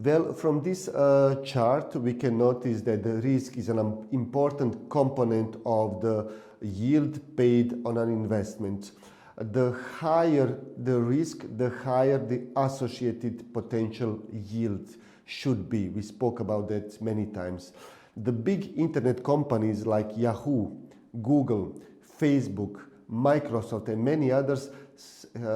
Well, from this chart, we can notice that the risk is an important component of the yield paid on an investment. The higher the risk, the higher the associated potential yield should be. We spoke about that many times. The big internet companies like Yahoo, Google, Facebook, Microsoft, and many others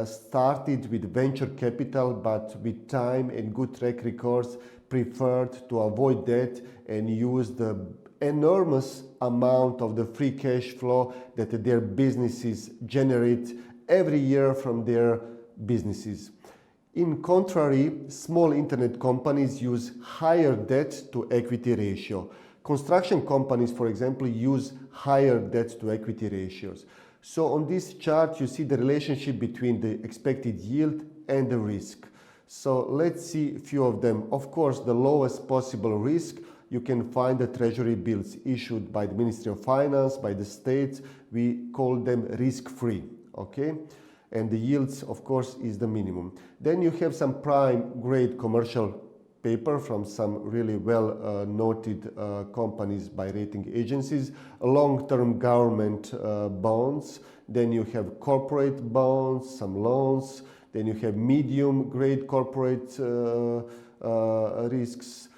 started with venture capital, but with time and good track records preferred to avoid that and use the enormous amount of the free cash flow that their businesses generate every year from their businesses. In contrary, small internet companies use higher debt to equity ratio. Construction companies, for example, use higher debt to equity ratios. So on this chart, you see the relationship between the expected yield and the risk. So let's see a few of them. Of course, the lowest possible risk, you can find the treasury bills issued by the Ministry of Finance, by the states. We call them risk-free, okay? And the yields, of course, is the minimum. Then you have some prime grade commercial paper from some really well noted companies by rating agencies, long-term government bonds, then you have corporate bonds, some loans, then you have medium grade corporate risks,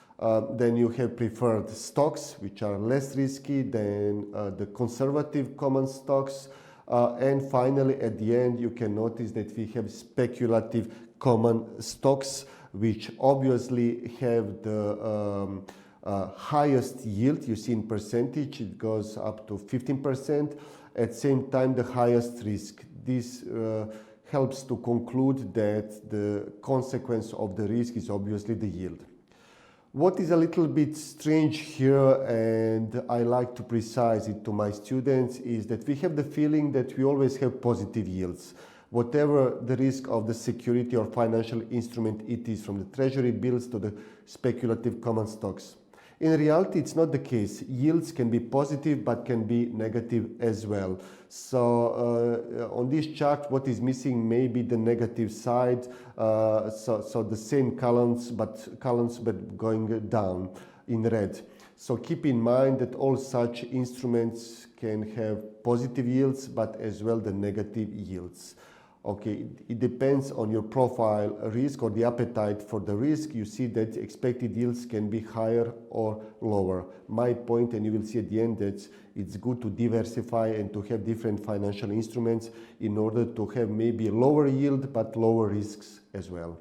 then you have preferred stocks, which are less risky than the conservative common stocks, and finally at the end you can notice that we have speculative common stocks, which obviously have the highest yield. You see in percentage it goes up to 15%, at the same time the highest risk. This helps to conclude that the consequence of the risk is obviously the yield. What is a little bit strange here, and I like to precise it to my students, is that we have the feeling that we always have positive yields. Whatever the risk of the security or financial instrument it is, from the treasury bills to the speculative common stocks. In reality, it's not the case. Yields can be positive, but can be negative as well. So on this chart, what is missing may be the negative side. So the same columns, but going down in red. So keep in mind that all such instruments can have positive yields, but as well the negative yields. Okay, it depends on your profile risk or the appetite for the risk. You see that expected yields can be higher or lower. My point, and you will see at the end, that it's good to diversify and to have different financial instruments in order to have maybe lower yield but lower risks as well.